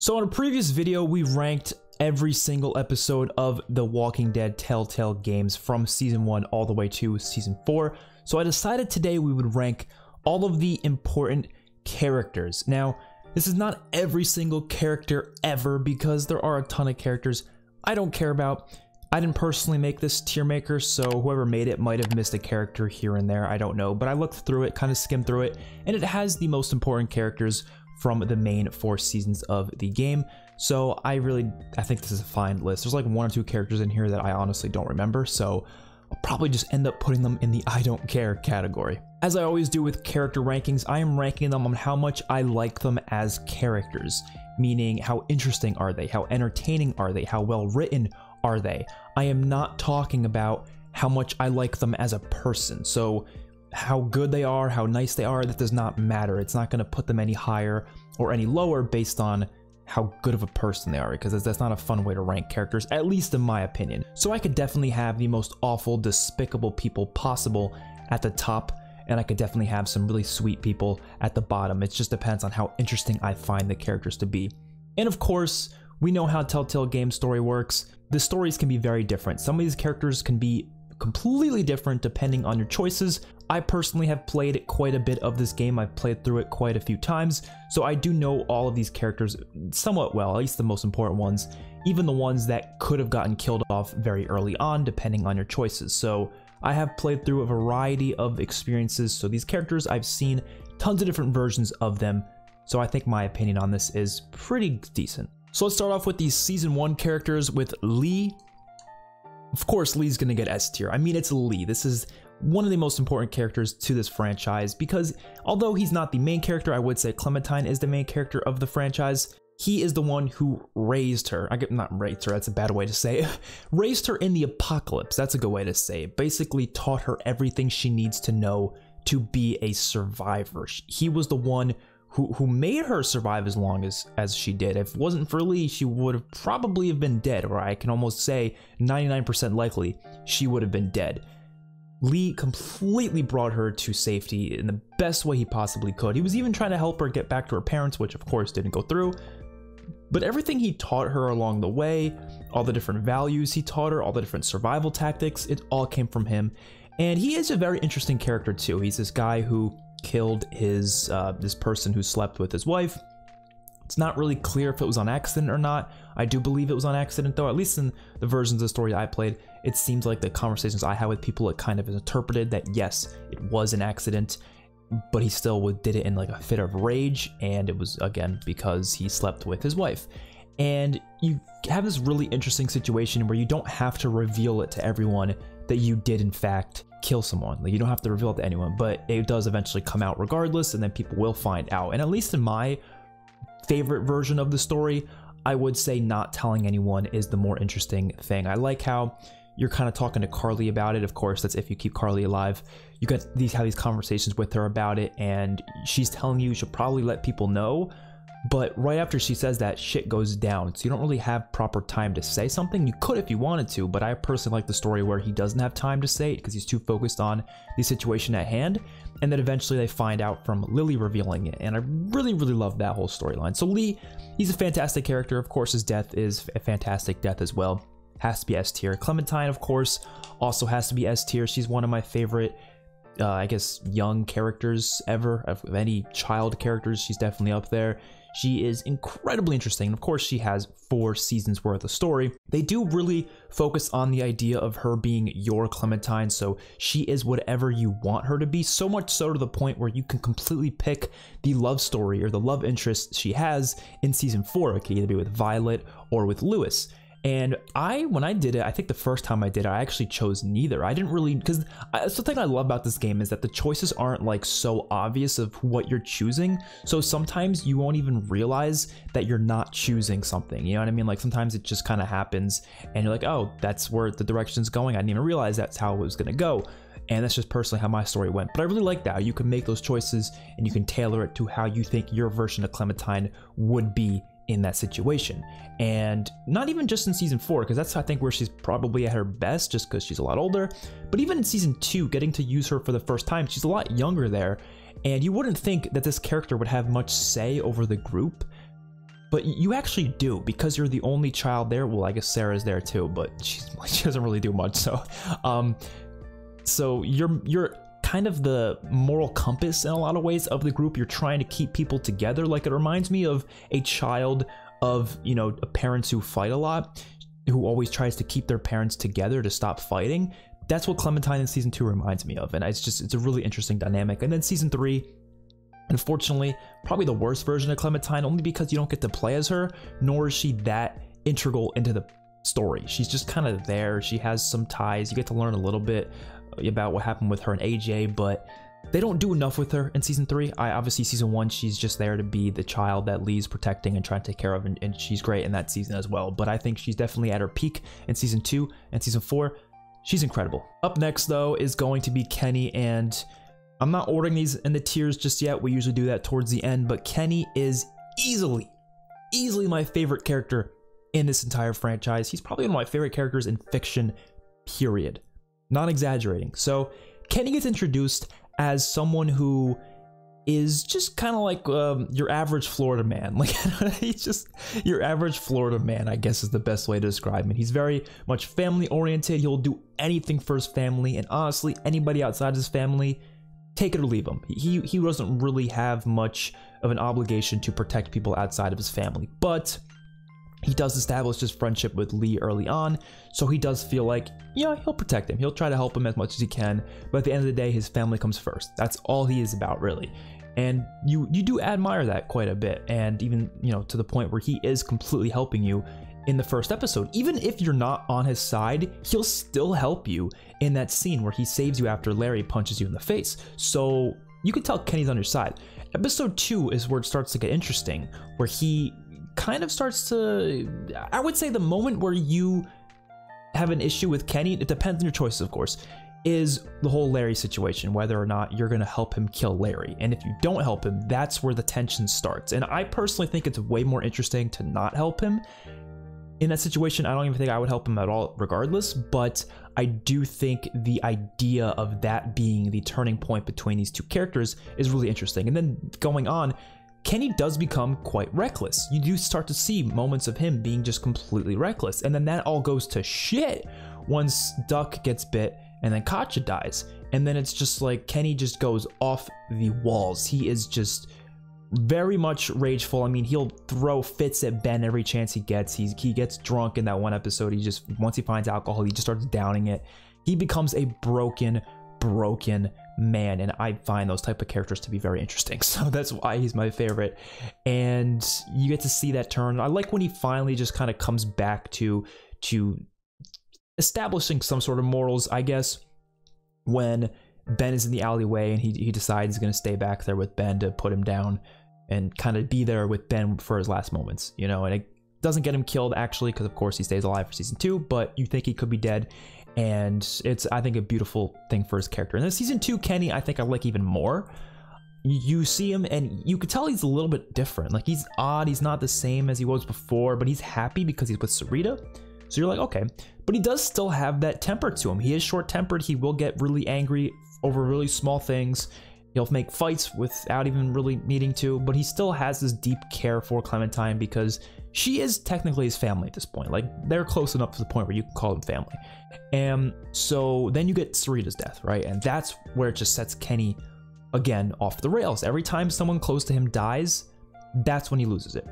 So in a previous video, we ranked every single episode of The Walking Dead Telltale Games from Season 1 all the way to Season 4. So I decided today we would rank all of the important characters. Now, this is not every single character ever because there are a ton of characters I don't care about. I didn't personally make this tier maker, so whoever made it might have missed a character here and there, I don't know. But I looked through it, kind of skimmed through it, and it has the most important characters from the main 4 seasons of the game. So I think this is a fine list. There's like 1 or 2 characters in here that I honestly don't remember, so I'll probably just end up putting them in the I don't care category. As I always do with character rankings, I am ranking them on how much I like them as characters, meaning how interesting are they, how entertaining are they, how well written are they. I am not talking about how much I like them as a person. So how good they are, how nice they are, that does not matter. It's not going to put them any higher or any lower based on how good of a person they are, because that's not a fun way to rank characters, at least in my opinion. So I could definitely have the most awful, despicable people possible at the top, and I could definitely have some really sweet people at the bottom. It just depends on how interesting I find the characters to be. And of course, we know how Telltale Games story works. The stories can be very different. Some of these characters can be completely different depending on your choices. I personally have played quite a bit of this game. I've played through it quite a few times, so I do know all of these characters somewhat well, at least the most important ones, even the ones that could have gotten killed off very early on depending on your choices. So I have played through a variety of experiences, so these characters I've seen tons of different versions of them, so I think my opinion on this is pretty decent. So let's start off with these Season 1 characters with Lee. Of course, Lee's gonna get S tier. I mean, it's Lee. This is one of the most important characters to this franchise because although he's not the main character, I would say Clementine is the main character of the franchise. He is the one who raised her. Not raised her, that's a bad way to say it. Raised her in the apocalypse, that's a good way to say it. Basically taught her everything she needs to know to be a survivor. He was the one who made her survive as long as she did. If it wasn't for Lee, she would have probably have been dead, or I can almost say 99% likely she would have been dead. Lee completely brought her to safety in the best way he possibly could. He was even trying to help her get back to her parents, which of course didn't go through. But everything he taught her along the way, all the different values he taught her, all the different survival tactics, it all came from him. And he is a very interesting character too. He's this guy who killed his this person who slept with his wife. It's not really clear if it was on accident or not. I do believe it was on accident though, at least in the versions of the story I played. It seems like the conversations I had with people, it kind of interpreted that yes, it was an accident, but he still did it in like a fit of rage, and it was again because he slept with his wife. And you have this really interesting situation where you don't have to reveal it to everyone that you did in fact kill someone. Like, you don't have to reveal it to anyone, but it does eventually come out regardless, and then people will find out. And at least in my favorite version of the story, I would say not telling anyone is the more interesting thing. I like how you're kind of talking to Carly about it. Of course, that's if you keep Carly alive. You have these conversations with her about it, and she's telling you should probably let people know. But right after she says that, shit goes down, so you don't really have proper time to say something. You could if you wanted to, but I personally like the story where he doesn't have time to say it because he's too focused on the situation at hand, and then eventually they find out from Lily revealing it, and I really, really love that whole storyline. So Lee, he's a fantastic character. Of course, his death is a fantastic death as well. Has to be S tier. Clementine, of course, also has to be S tier. She's one of my favorite I guess young characters ever, of any child characters. She's definitely up there. She is incredibly interesting. Of course, she has 4 seasons worth of story. They do really focus on the idea of her being your Clementine, so she is whatever you want her to be, so much so to the point where you can completely pick the love story or the love interest she has in season 4. It can either be with Violet or with Lewis. And when I did it, I think the first time I did it, I actually chose neither. I didn't really, because that's the thing I love about this game is that the choices aren't like so obvious of what you're choosing. So sometimes you won't even realize that you're not choosing something. You know what I mean? Like sometimes it just kind of happens and you're like, oh, that's where the direction's going. I didn't even realize that's how it was going to go. And that's just personally how my story went. But I really like that. You can make those choices and you can tailor it to how you think your version of Clementine would be in that situation. And not even just in season 4, because that's I think where she's probably at her best, just because she's a lot older, but even in season 2, getting to use her for the first time, she's a lot younger there, and you wouldn't think that this character would have much say over the group, but you actually do, because you're the only child there. Well, I guess Sarah's there too, but she doesn't really do much. So you're kind of the moral compass in a lot of ways of the group. You're trying to keep people together. Like, it reminds me of a child of, you know, parents who fight a lot, who always tries to keep their parents together to stop fighting. That's what Clementine in season 2 reminds me of, and it's a really interesting dynamic. And then season 3, unfortunately, probably the worst version of Clementine, only because you don't get to play as her, nor is she that integral into the story. She's just kind of there. She has some ties. You get to learn a little bit about what happened with her and AJ, but they don't do enough with her in season 3. Obviously, season 1, she's just there to be the child that Lee's protecting and trying to take care of, and she's great in that season as well. But I think she's definitely at her peak in season 2 and season 4. She's incredible. Up next, though, is going to be Kenny, and I'm not ordering these in the tiers just yet. We usually do that towards the end, but Kenny is easily my favorite character in this entire franchise. He's probably one of my favorite characters in fiction, period. Not exaggerating. So Kenny gets introduced as someone who is just kind of like your average Florida man. Like, he's just your average Florida man, I guess is the best way to describe him. He's very much family oriented. He'll do anything for his family, and honestly, anybody outside his family, take it or leave him. He doesn't really have much of an obligation to protect people outside of his family, but he does establish his friendship with Lee early on, so he does feel like, yeah, he'll protect him. He'll try to help him as much as he can, but at the end of the day, his family comes first. That's all he is about, really. And you do admire that quite a bit, and even, you know, to the point where he is completely helping you in the first episode. Even if you're not on his side, he'll still help you in that scene where he saves you after Larry punches you in the face. So you can tell Kenny's on your side. Episode 2 is where it starts to get interesting, where he kind of starts to, I would say the moment where you have an issue with Kenny, it depends on your choices, of course, is the whole Larry situation, whether or not you're going to help him kill Larry. And if you don't help him, that's where the tension starts. And I personally think it's way more interesting to not help him. In that situation, I don't even think I would help him at all regardless, but I do think the idea of that being the turning point between these two characters is really interesting. And then going on, Kenny does become quite reckless. You do start to see moments of him being just completely reckless. And then that all goes to shit once Duck gets bit and then Katja dies. And then it's just like Kenny just goes off the walls. He is just very much rageful. I mean, he'll throw fits at Ben every chance he gets. He gets drunk in that one episode. He just, once he finds alcohol, he just starts downing it. He becomes a broken man, and I find those type of characters to be very interesting, so that's why he's my favorite. And you get to see that turn. I like when he finally just kind of comes back to establishing some sort of morals, I guess, when Ben is in the alleyway and he decides he's going to stay back there with Ben to put him down and kind of be there with Ben for his last moments, you know. And it doesn't get him killed, actually, because of course he stays alive for season 2, but you think he could be dead. And it's, I think, a beautiful thing for his character. And then season 2, Kenny, I think I like even more. You see him and you could tell he's a little bit different. Like, he's odd, he's not the same as he was before, but he's happy because he's with Sarita. So you're like, okay. But he does still have that temper to him. He is short-tempered. He will get really angry over really small things. He'll make fights without even really needing to, but he still has this deep care for Clementine because she is technically his family at this point. Like, they're close enough to the point where you can call them family. And so then you get Sarita's death, right? And that's where it just sets Kenny, again, off the rails. Every time someone close to him dies, that's when he loses it.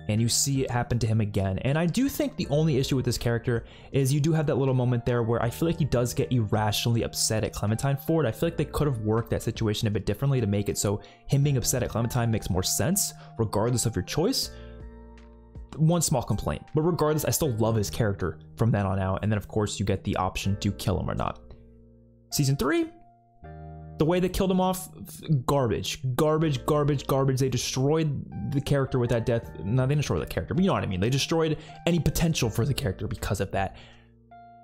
And you see it happen to him again. And I do think the only issue with this character is you do have that little moment there where I feel like he does get irrationally upset at Clementine for it. I feel like they could have worked that situation a bit differently to make it so him being upset at Clementine makes more sense, regardless of your choice. One small complaint, but regardless, I still love his character from then on out. And then of course you get the option to kill him or not. Season 3, the way they killed him off, garbage. They destroyed the character with that death. No, they didn't destroy the character, but you know what I mean. They destroyed any potential for the character because of that.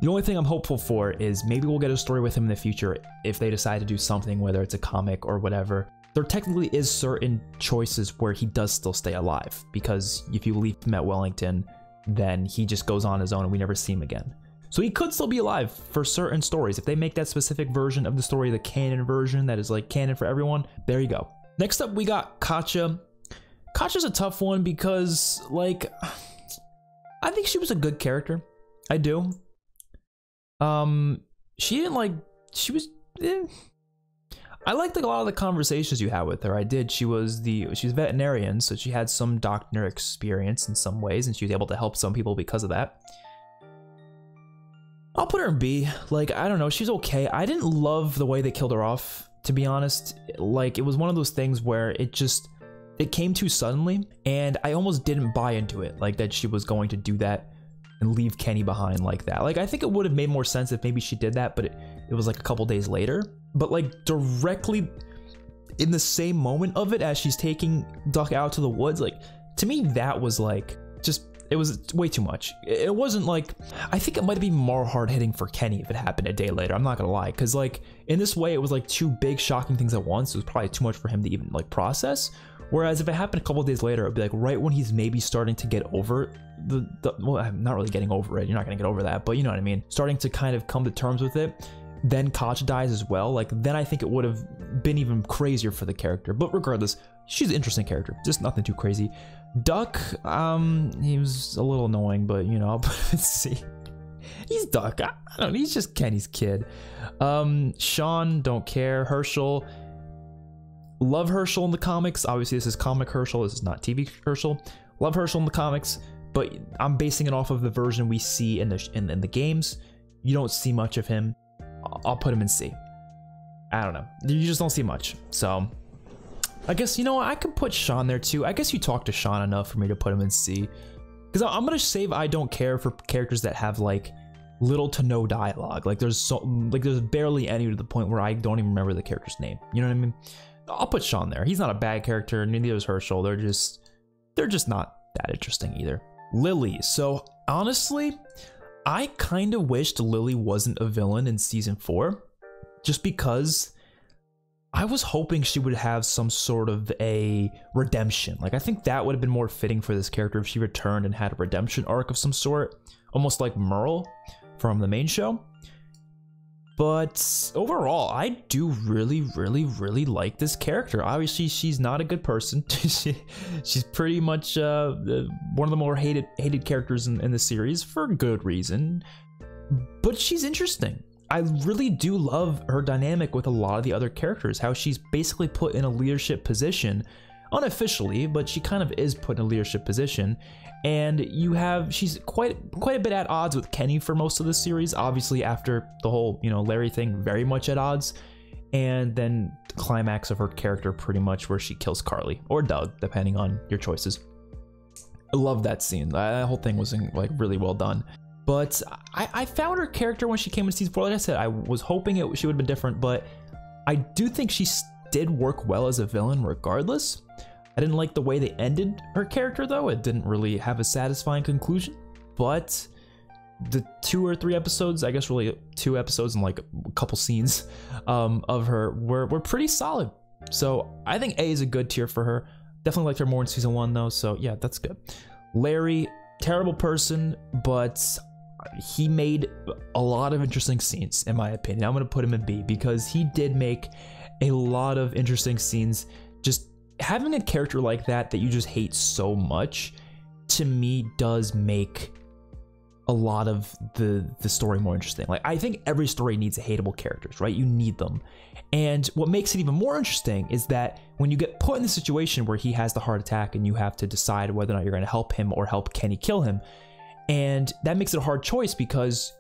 The only thing I'm hopeful for is maybe we'll get a story with him in the future if they decide to do something, whether it's a comic or whatever. There technically is certain choices where he does still stay alive, because if you leave him at Wellington, then he just goes on his own and we never see him again. So he could still be alive for certain stories. If they make that specific version of the story, the canon version that is like canon for everyone, there you go. Next up, we got Katja. Katja's a tough one because, like, I think she was a good character. I do. She didn't like, she was, I liked like a lot of the conversations you had with her. I did. She was veterinarian, so she had some doctor experience in some ways, and she was able to help some people because of that. I'll put her in B. Like, I don't know, she's okay. I didn't love the way they killed her off, to be honest. Like, it was one of those things where it came too suddenly, and I almost didn't buy into it, like that she was going to do that and leave Kenny behind like that. Like, I think it would have made more sense if maybe she did that, but it was like a couple days later. But like directly in the same moment of it as she's taking Duck out to the woods, like, to me that was like, just, it was way too much. It wasn't like, I think it might be more hard-hitting for Kenny if it happened a day later, I'm not gonna lie, because like in this way it was like two big shocking things at once. It was probably too much for him to even like process. Whereas if it happened a couple of days later, it'd be like right when he's maybe starting to get over well, I'm not really getting over it, you're not gonna get over that, but you know what I mean, starting to kind of come to terms with it. Then Katja dies as well, like then I think it would have been even crazier for the character. But regardless, she's an interesting character, just nothing too crazy. Duck, he was a little annoying, but you know, I'll put him in C. He's Duck, I don't know, he's just Kenny's kid. Sean, don't care. Herschel, love Herschel in the comics. Obviously this is comic Herschel, this is not TV Herschel. Love Herschel in the comics, but I'm basing it off of the version we see in the games. You don't see much of him. I'll put him in C. I don't know, you just don't see much. So I guess, you know what, I could put Sean there too. I guess you talked to Sean enough for me to put him in C, because I'm gonna save I don't care for characters that have like little to no dialogue. Like there's barely any, to the point where I don't even remember the character's name, you know what I mean? I'll put Sean there. He's not a bad character, neither is Herschel. They're just not that interesting either. Lily, so honestly, I kind of wished Lily wasn't a villain in season 4, just because I was hoping she would have some sort of a redemption. Like, I think that would have been more fitting for this character if she returned and had a redemption arc of some sort, almost like Merle from the main show. But overall, I do really like this character. Obviously, she's not a good person. She's pretty much one of the more hated characters in the series for good reason. But she's interesting. I really do love her dynamic with a lot of the other characters. How she's basically put in a leadership position, unofficially, but she kind of is put in a leadership position. And she's quite a bit at odds with Kenny for most of the series. Obviously, after the whole, you know, Larry thing, very much at odds. And then the climax of her character, pretty much where she kills Carly or Doug, depending on your choices. I love that scene. That whole thing was like really well done. But I found her character when she came into season 4. Like I said, I was hoping she would have been different, but I do think she did work well as a villain regardless. I didn't like the way they ended her character though. It didn't really have a satisfying conclusion, but the 2 or 3 episodes, I guess really 2 episodes and like a couple scenes of her were pretty solid. So I think A is a good tier for her. Definitely liked her more in season 1 though, so yeah, that's good. Larry, terrible person, but he made a lot of interesting scenes in my opinion. I'm gonna put him in B because he did make a lot of interesting scenes. Just having a character like that you just hate so much, to me, does make a lot of the story more interesting. Like, I think every story needs hateable characters, right? You need them. And what makes it even more interesting is that when you get put in the situation where he has the heart attack and you have to decide whether or not you're going to help him or help Kenny kill him, and that makes it a hard choice because,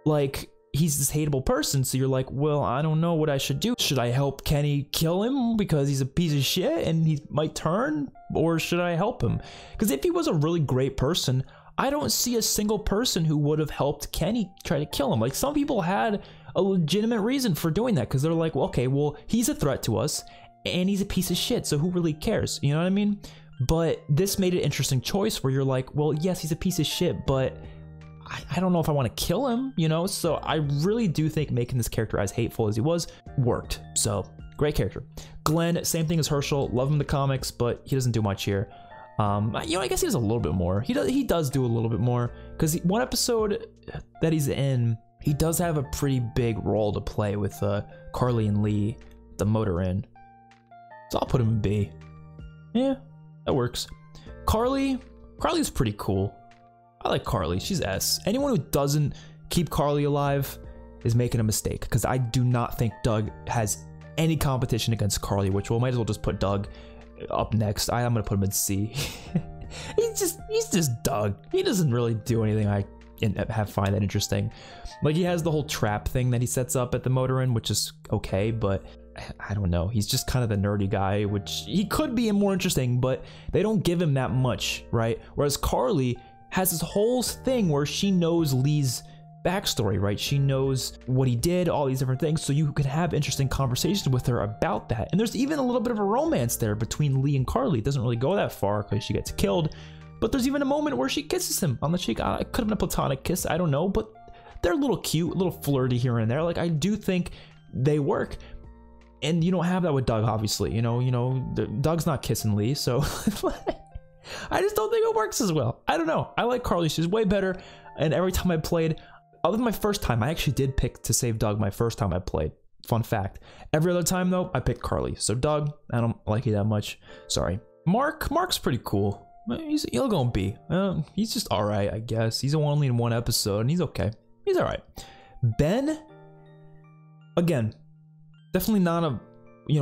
like, he's this hateable person, so you're like, well, I don't know what I should do. Should I help Kenny kill him because he's a piece of shit and he might turn, or should I help him? Because if he was a really great person, I don't see a single person who would have helped Kenny try to kill him. Like, some people had a legitimate reason for doing that because they're like, well, okay, well, he's a threat to us and he's a piece of shit, so who really cares? You know what I mean? But this made an interesting choice where you're like, well, yes, he's a piece of shit, but I don't know if I want to kill him, you know? So I really do think making this character as hateful as he was worked. So great character. Glenn, same thing as Herschel. Love him in the comics, but he doesn't do much here. You know, I guess he does a little bit more. He does do a little bit more because one episode that he's in, he does have a pretty big role to play with Carly and Lee, the motor inn. So I'll put him in B. Yeah, That works. Carly's pretty cool. I like Carly. She's S. Anyone who doesn't keep Carly alive is making a mistake, because I do not think Doug has any competition against Carly, which we might as well just put Doug up next. I'm gonna put him in C. he's just Doug. He doesn't really do anything I find that interesting. Like, he has the whole trap thing that he sets up at the motor inn, which is okay, but I don't know. He's just kind of the nerdy guy, which he could be more interesting, but they don't give him that much, right? Whereas Carly has this whole thing where she knows Lee's backstory, right? She knows what he did, all these different things, so you can have interesting conversations with her about that. And there's even a little bit of a romance there between Lee and Carly. It doesn't really go that far because she gets killed, but there's even a moment where she kisses him on the cheek. It could have been a platonic kiss, I don't know, but they're a little cute, a little flirty here and there. Like, I do think they work. And you don't have that with Doug, obviously. Doug's not kissing Lee, so I just don't think it works as well. I don't know. I like Carly. She's way better. And every time I played, other than my first time, I actually did pick to save Doug my first time I played. Fun fact. Every other time, though, I picked Carly. So Doug, I don't like you that much. Sorry. Mark's pretty cool. He'll go in B. He's just all right, I guess. He's only in one episode, and he's okay. He's all right. Ben, again, definitely not a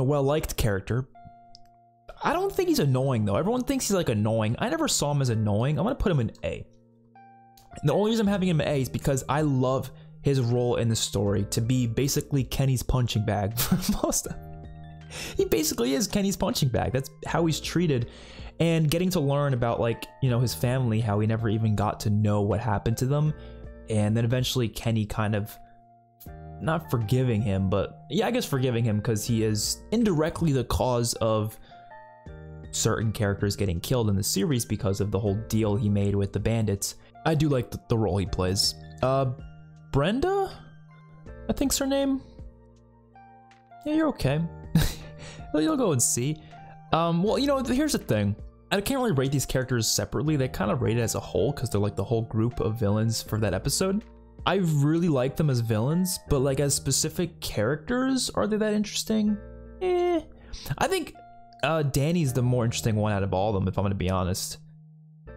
well-liked character. I don't think he's annoying, though. Everyone thinks he's like annoying. I never saw him as annoying. I'm gonna put him in A. And the only reason I'm having him in A is because I love his role in the story to be basically Kenny's punching bag for most of it. He basically is Kenny's punching bag. That's how he's treated. And getting to learn about, like, his family, how he never even got to know what happened to them. And then eventually Kenny kind of, not forgiving him, but yeah, I guess forgiving him because he is indirectly the cause of certain characters getting killed in the series because of the whole deal he made with the bandits. I do like the role he plays. Brenda, I think's her name. Yeah, you're okay. You'll go and see. Well, here's the thing. I can't really rate these characters separately. They kind of rate it as a whole because they're like the whole group of villains for that episode. I really like them as villains, but like as specific characters, are they that interesting? I think Danny's the more interesting one out of all of them, if I'm going to be honest.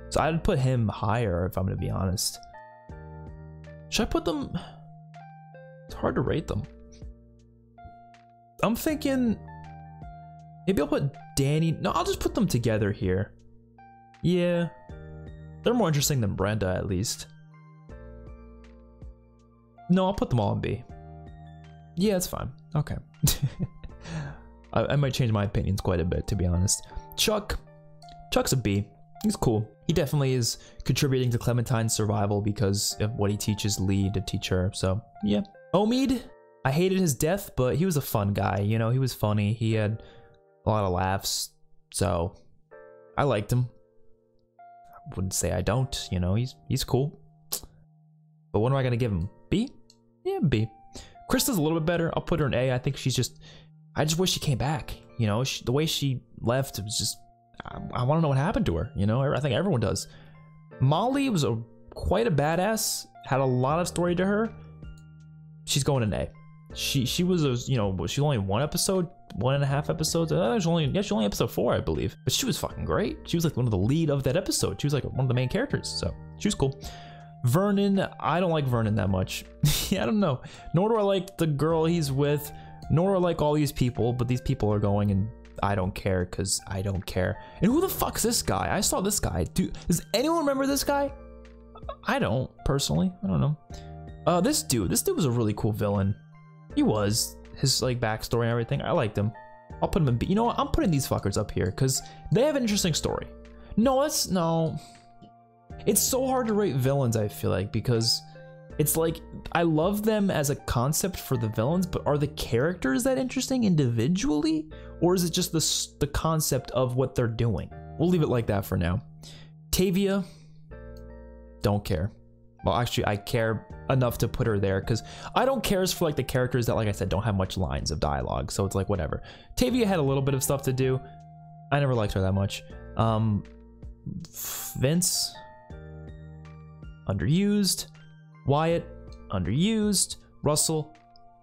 So I'd put him higher, if I'm going to be honest. Should I put them? It's hard to rate them. I'm thinking maybe I'll put Danny. No, I'll just put them together here. Yeah, they're more interesting than Brenda, at least. No, I'll put them all in B. Yeah, it's fine. Okay. I might change my opinions quite a bit, to be honest. Chuck's a B. He's cool. He definitely is contributing to Clementine's survival because of what he teaches Lee to teach her. So, yeah. Omid, I hated his death, but he was a fun guy. He was funny. He had a lot of laughs. So, I liked him. I wouldn't say I don't. He's cool. But what am I going to give him? B? Yeah, B. Krista's a little bit better. I'll put her in A. I think I just wish she came back. The way she left, it was just, I want to know what happened to her. I think everyone does. Molly was quite a badass, had a lot of story to her. She's going in A. She was she only one episode, 1.5 episodes. She only episode 4, I believe. But she was fucking great. She was like one of the lead of that episode. She was like one of the main characters. So she was cool. Vernon, I don't like Vernon that much. Yeah, I don't know. Nor do I like the girl he's with. Nor do I like all these people. But these people are going, and I don't care because I don't care. And who the fuck's this guy? I saw this guy. Dude, does anyone remember this guy? I don't, personally. I don't know. This dude was a really cool villain. He was. His like backstory and everything. I liked him. I'll put him in B. You know what? I'm putting these fuckers up here because they have an interesting story. No. It's so hard to rate villains, I feel like, because it's like, I love them as a concept for the villains, but are the characters that interesting individually? Or is it just the concept of what they're doing? We'll leave it like that for now. Tavia, don't care. Well, actually, I care enough to put her there because I don't care for like the characters that, like I said, don't have much lines of dialogue. So it's like, whatever. Tavia had a little bit of stuff to do. I never liked her that much. Vince, underused. Wyatt, underused. Russell,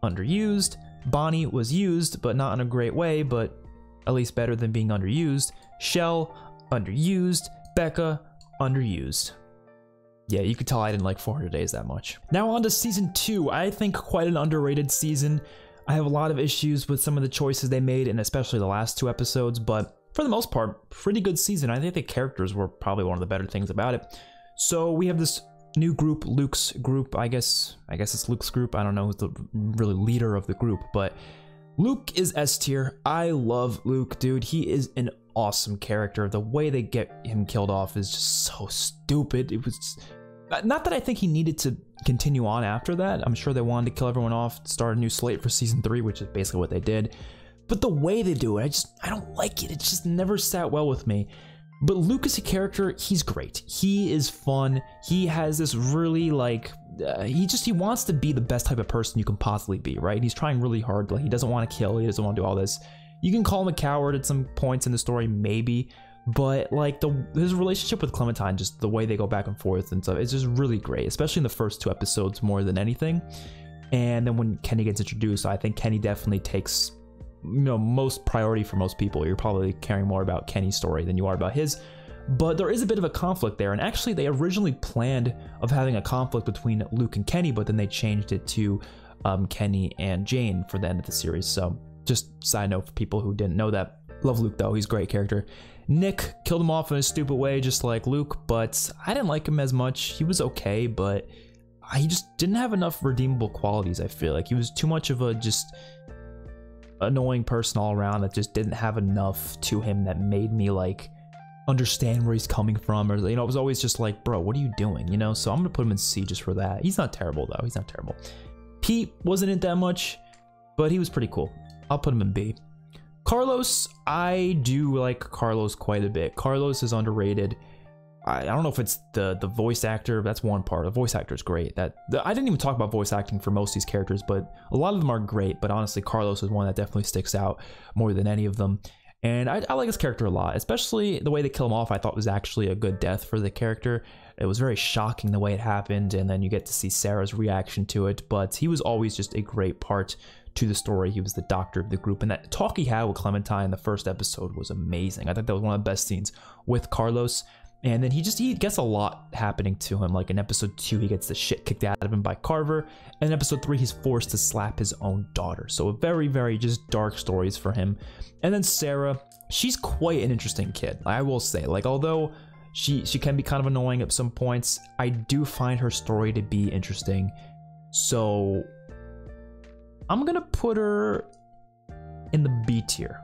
underused. Bonnie was used, but not in a great way, but at least better than being underused. Shell, underused. Becca, underused. Yeah, you could tell I didn't like 400 Days that much. Now on to season 2. I think quite an underrated season. I have a lot of issues with some of the choices they made, and especially the last 2 episodes, but for the most part, pretty good season. I think the characters were probably one of the better things about it. So we have this new group, Luke's group. I guess it's Luke's group. I don't know who's the really leader of the group, but Luke is S tier. I love Luke, dude. He is an awesome character. The way they get him killed off is just so stupid. It was not that I think he needed to continue on after that. I'm sure they wanted to kill everyone off, start a new slate for season 3, which is basically what they did. But the way they do it, I don't like it. It just never sat well with me. But Luke as a character, he's great. He is fun. He has this really like, he wants to be the best type of person you can possibly be, right? He's trying really hard. Like, he doesn't want to kill. He doesn't want to do all this. You can call him a coward at some points in the story, maybe. But like his relationship with Clementine, just the way they go back and forth and stuff, it's just really great, especially in the first 2 episodes more than anything. And then when Kenny gets introduced, I think Kenny definitely takes, you know, most priority for most people. You're probably caring more about Kenny's story than you are about his. But there is a bit of a conflict there, and actually they originally planned of having a conflict between Luke and Kenny, but then they changed it to Kenny and Jane for the end of the series. So just side note for people who didn't know that. Love Luke though, he's a great character. Nick killed him off in a stupid way, just like Luke, but I didn't like him as much. He was okay, but he just didn't have enough redeemable qualities, I feel like. He was too much of a just annoying person all around that just didn't have enough to him that made me like understand where he's coming from, or, you know, it was always just like, bro, what are you doing, you know? So I'm gonna put him in C just for that. He's not terrible though, he's not terrible. Pete wasn't in that much, but he was pretty cool. I'll put him in B. Carlos, I do like Carlos quite a bit. Carlos is underrated. I don't know if it's the voice actor. That's one part. The voice actor is great. I didn't even talk about voice acting for most of these characters, but a lot of them are great. But honestly, Carlos is one that definitely sticks out more than any of them. And I like his character a lot, especially the way they kill him off. I thought was actually a good death for the character. It was very shocking the way it happened, and then you get to see Sarah's reaction to it. But he was always just a great part to the story. He was the doctor of the group, and that talk he had with Clementine in the first episode was amazing. I think that was one of the best scenes with Carlos. And then he gets a lot happening to him. Like in episode 2, he gets the shit kicked out of him by Carver, and in episode 3, he's forced to slap his own daughter. So a very, very just dark stories for him. And then Sarah, she's quite an interesting kid, I will say. Like, although she can be kind of annoying at some points, I do find her story to be interesting. So I'm gonna put her in the B tier.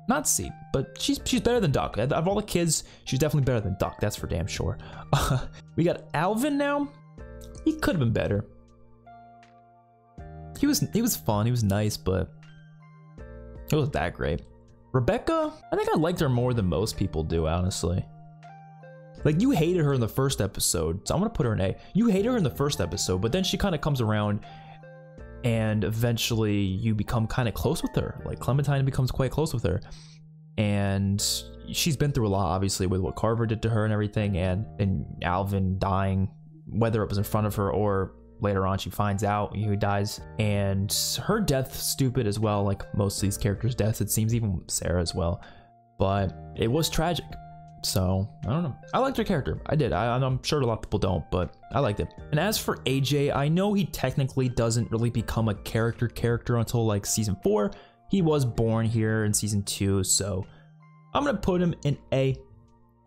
Not C, but she's better than Duck. Of all the kids, she's definitely better than Duck, that's for damn sure. We got Alvin now. He could have been better. He was fun, he was nice, but it wasn't that great. Rebecca, I think I liked her more than most people do, honestly. Like, you hated her in the first episode, so I'm gonna put her in A. You hate her in the first episode, but then she kind of comes around, and eventually you become kind of close with her. Like, Clementine becomes quite close with her, and she's been through a lot, obviously, with what Carver did to her and everything, and Alvin dying, whether it was in front of her or later on she finds out he dies. And her death stupid as well, like most of these characters' deaths, it seems, even Sarah as well, but it was tragic. So I don't know, I liked her character. I did. I'm sure a lot of people don't, but I liked it. And as for AJ, I know he technically doesn't really become a character until like season 4. He was born here in season 2, so I'm gonna put him in A.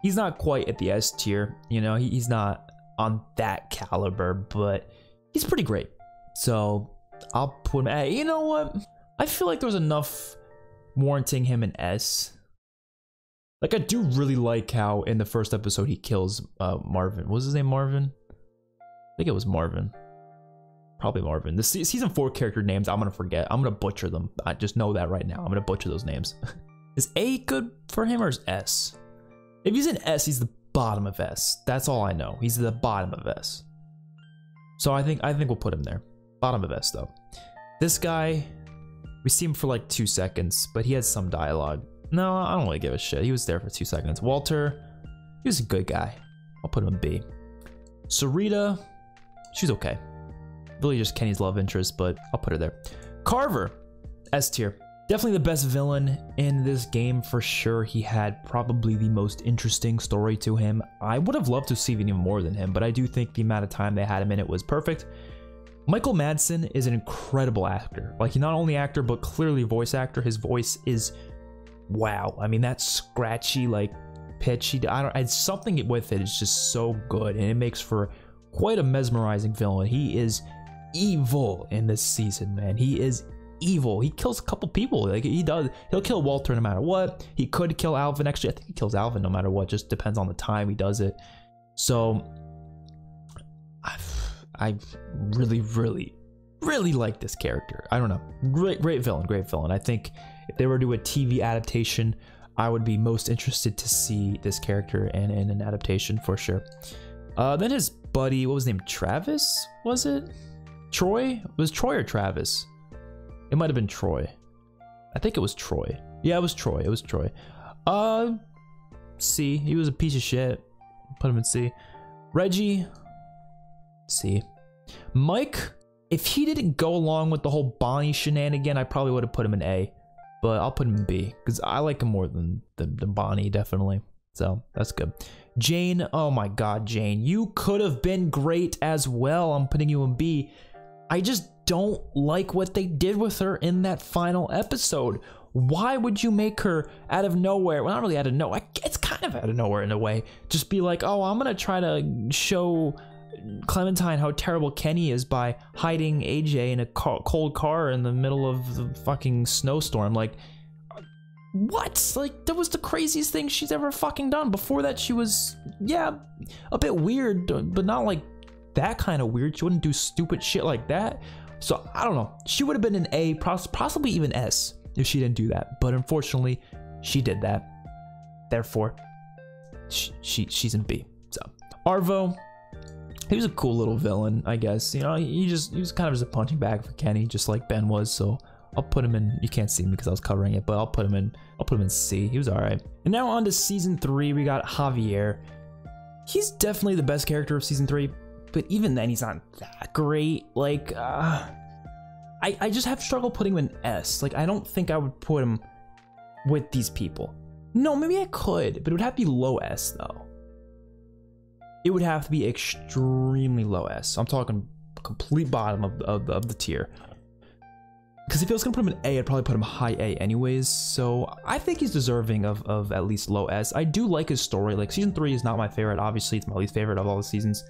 He's not quite at the S tier, you know, he's not on that caliber, but he's pretty great. So I'll put him A. You know what? I feel like there's enough warranting him an S. Like, I do really like how in the first episode he kills Marvin. What was his name, Marvin? I think it was Marvin. Probably Marvin. The season 4 character names, I'm gonna forget. I'm gonna butcher them. I just know that right now. I'm gonna butcher those names. Is A good for him or is S? If he's an S, he's the bottom of S. That's all I know. He's the bottom of S. So I think we'll put him there. Bottom of S though. This guy, we see him for like 2 seconds, but he has some dialogue. No, I don't really give a shit. He was there for 2 seconds. Walter, he was a good guy. I'll put him in B. Sarita, she's okay. Really just Kenny's love interest, but I'll put her there. Carver, S tier. Definitely the best villain in this game for sure. He had probably the most interesting story to him. I would have loved to see even more than him, but I do think the amount of time they had him in it was perfect. Michael Madsen is an incredible actor. Like, he's not only actor, but clearly voice actor. His voice is, wow. I mean, that scratchy, like, pitch, it's something with it is just so good, and it makes for quite a mesmerizing villain. He is evil in this season, man. He is evil. He kills a couple people. Like, he'll kill Walter no matter what. He could kill Alvin. Actually, I think he kills Alvin no matter what. Just depends on the time he does it. So I really like this character. I don't know. Great villain. I think if they were to do a TV adaptation, I would be most interested to see this character in an adaptation for sure. Then his buddy, what was his name? Travis? Was it? Troy? Was Troy or Travis? It might have been Troy. I think it was Troy. Yeah, it was Troy. C. He was a piece of shit. Put him in C. Reggie. C. Mike. If he didn't go along with the whole Bonnie shenanigan, I probably would have put him in A. But I'll put him in B, because I like him more than Bonnie, definitely. So, that's good. Jane. Oh my god, Jane. You could have been great as well. I'm putting you in B. I just don't like what they did with her in that final episode. Why would you make her out of nowhere? Well, not really out of nowhere. It's kind of out of nowhere in a way. Just be like, oh, I'm gonna try to show Clementine how terrible Kenny is by hiding AJ in a cold car in the middle of the fucking snowstorm. Like, what? Like, that was the craziest thing she's ever fucking done. Before that, she was, yeah, a bit weird, but not like that kind of weird. She wouldn't do stupid shit like that. So I don't know. She would have been an A, possibly even S, if she didn't do that. But unfortunately, she did that. Therefore, she's in B. So Arvo, he was a cool little villain, I guess. You know, he was kind of just a punching bag for Kenny, just like Ben was. So I'll put him in. You can't see me because I was covering it, but I'll put him in C. He was all right. And now on to season 3, we got Javier. He's definitely the best character of season 3. But even then, he's not that great. Like, I just have struggle putting him in S. Like, I don't think I would put him with these people. No, maybe I could, but it would have to be low S, though. It would have to be extremely low S. I'm talking complete bottom of the tier. Because if I was going to put him in A, I'd probably put him high A anyways. So I think he's deserving of at least low S. I do like his story. Like, season 3 is not my favorite. Obviously, it's my least favorite of all the seasons.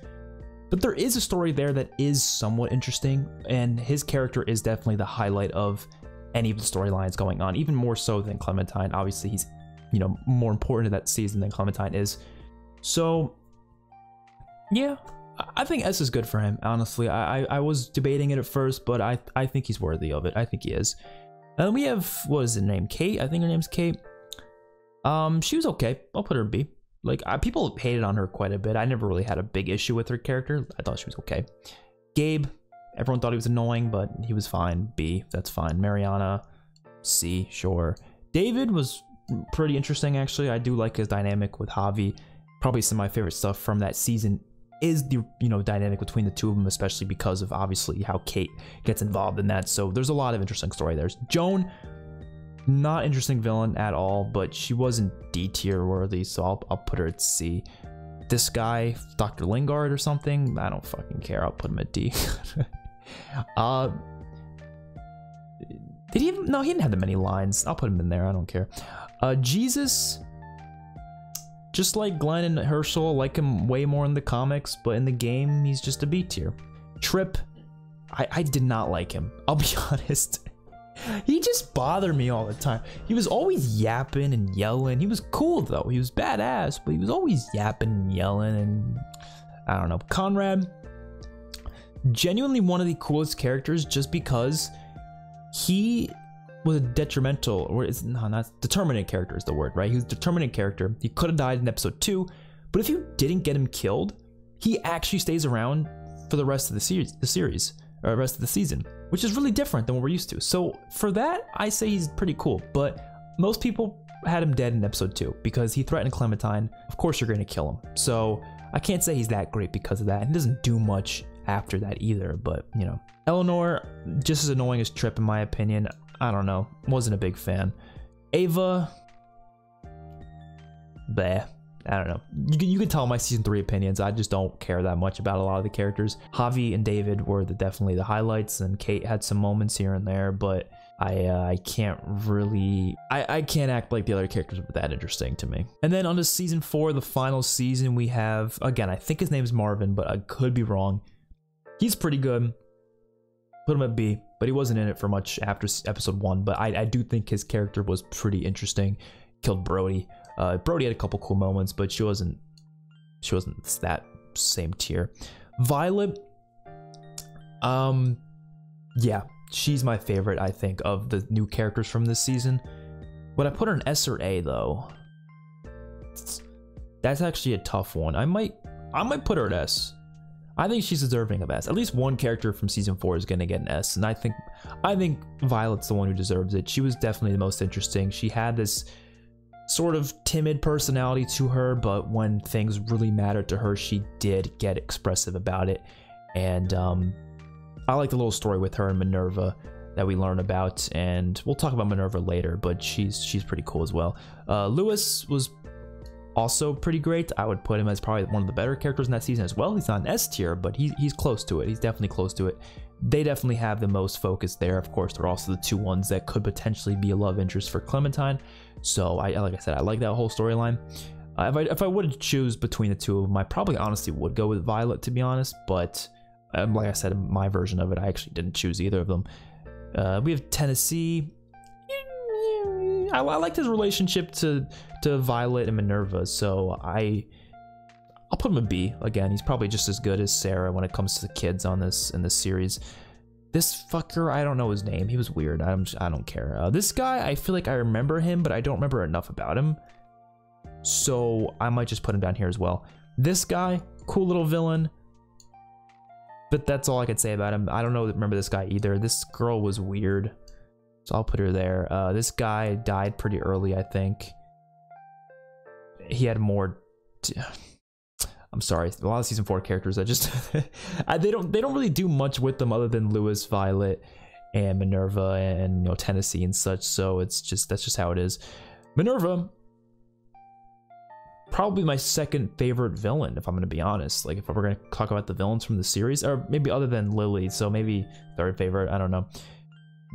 But there is a story there that is somewhat interesting, and his character is definitely the highlight of any of the storylines going on, even more so than Clementine. Obviously, he's, you know, more important to that season than Clementine is. So, yeah, I think S is good for him, honestly. I was debating it at first, but I think he's worthy of it. I think he is. And then we have, what is her name? Kate? I think her name's Kate. She was okay. I'll put her in B. Like, people hated on her quite a bit. I never really had a big issue with her character. I thought she was okay. Gabe, everyone thought he was annoying, but he was fine. B, that's fine. Mariana, C, sure. David was pretty interesting, actually. I do like his dynamic with Javi. Probably some of my favorite stuff from that season is the, you know, dynamic between the two of them, especially because of obviously how Kate gets involved in that. So there's a lot of interesting story there. Joan, not interesting villain at all, but she wasn't D tier worthy, so I'll put her at C. This guy, Dr. Lingard or something, I don't fucking care. I'll put him at D. Did he even? No, he didn't have that many lines. I'll put him in there. I don't care. Jesus, just like Glenn and Herschel, I like him way more in the comics, but in the game, he's just a B tier. Trip, I did not like him. I'll be honest. He just bothered me all the time. He was always yapping and yelling. He was cool though. He was badass, but he was always yapping and yelling, and I don't know. Conrad, genuinely one of the coolest characters just because he was a detrimental, or it's not determinate character is the word, right? He was a determinate character. He could have died in episode 2, but if you didn't get him killed, he actually stays around for the rest of the series, or rest of the season, which is really different than what we're used to. So for that, I say he's pretty cool, but most people had him dead in episode 2 because he threatened Clementine. Of course you're going to kill him. So I can't say he's that great because of that. He doesn't do much after that either, but you know. Eleanor, just as annoying as Trip in my opinion. I don't know. Wasn't a big fan. Ava, bleh. I don't know. You can tell my season 3 opinions. I just don't care that much about a lot of the characters. Javi and David were definitely the highlights, and Kate had some moments here and there, but I can't really... I can't act like the other characters were that interesting to me. And then on to season 4, the final season, we have, again, I think his name's Marvin, but I could be wrong. He's pretty good. Put him at B, but he wasn't in it for much after episode 1, but I do think his character was pretty interesting. Killed Brody. Brody had a couple cool moments, but she wasn't that same tier. Violet, yeah, she's my favorite, I think, of the new characters from this season. Would I put her in S or A though? That's actually a tough one. I might put her at S. I think she's deserving of S. At least one character from season 4 is gonna get an S, and I think Violet's the one who deserves it. She was definitely the most interesting. She had this sort of timid personality to her, but when things really mattered to her, she did get expressive about it. And I like the little story with her and Minerva that we learn about, and we'll talk about Minerva later, but she's pretty cool as well. Lewis was also pretty great. I would put him as probably one of the better characters in that season as well. He's not an S tier, but he's close to it. He's definitely close to it. They definitely have the most focus there. Of course, they're also the two ones that could potentially be a love interest for Clementine. So like I said, I like that whole storyline. If I would choose between the two of them, I probably honestly would go with Violet, to be honest. But like I said, my version of it, I actually didn't choose either of them. We have Tennessee. I liked his relationship to Violet and Minerva, so I'll put him a B. Again, he's probably just as good as Sarah when it comes to the kids in this series. This fucker, I don't know his name. He was weird. I don't care. This guy, I feel like I remember him, but I don't remember enough about him. So I might just put him down here as well. This guy, cool little villain. But that's all I could say about him. I don't remember this guy either. This girl was weird, so I'll put her there. This guy died pretty early, I think. He had more... I'm sorry, a lot of season 4 characters, I just they don't really do much with them other than Lewis, Violet, and Minerva, and Tennessee and such. So that's just how it is. Minerva, probably my second favorite villain, if I'm gonna be honest. Like, if we're gonna talk about the villains from the series, or maybe other than Lily, so maybe third favorite, I don't know.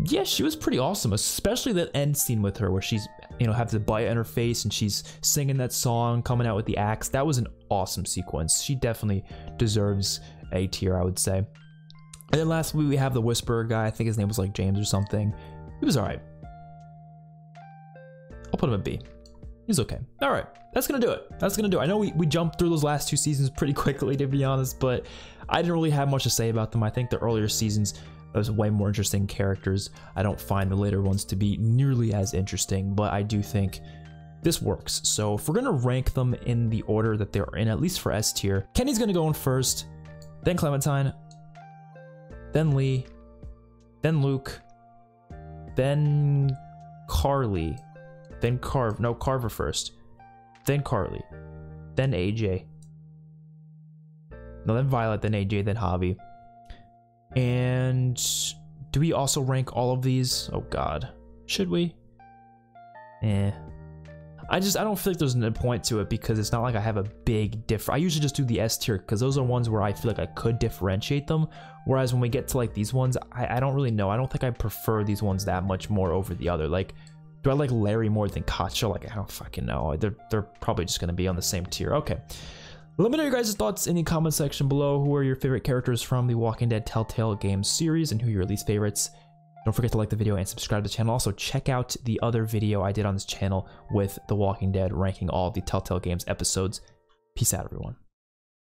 Yeah, she was pretty awesome, especially that end scene with her where she's, have the bite on her face and she's singing that song, coming out with the axe. That was an awesome sequence. She definitely deserves A tier, I would say. And then lastly, we have the Whisperer guy. I think his name was like James or something. He was all right. I'll put him at B. He's okay. All right, that's gonna do it. That's gonna do it. I know we jumped through those last 2 seasons pretty quickly, to be honest, but I didn't really have much to say about them. I think the earlier seasons, there's way more interesting characters. I don't find the later ones to be nearly as interesting, but I do think this works. So if we're gonna rank them in the order that they're in, at least for S tier, Kenny's gonna go in first, then Clementine, then Lee, then Luke, then Carly, then Carver first, then Carly, then AJ, no, then Violet, then AJ, then Javi. And do we also rank all of these? Oh god, should we? I don't feel like there's a point to it, because it's not like I have a big I usually just do the S tier because those are ones where I feel like I could differentiate them, whereas when we get to like these ones, I don't really know. I don't think I prefer these ones that much more over the other. Like, do I like Larry more than Katja? Like, I don't fucking know. They're probably just gonna be on the same tier. Okay. Let me know your guys' thoughts in the comment section below. Who are your favorite characters from the Walking Dead Telltale Games series, and who are your least favorites? Don't forget to like the video and subscribe to the channel. Also, check out the other video I did on this channel with The Walking Dead, ranking all of the Telltale Games episodes. Peace out, everyone.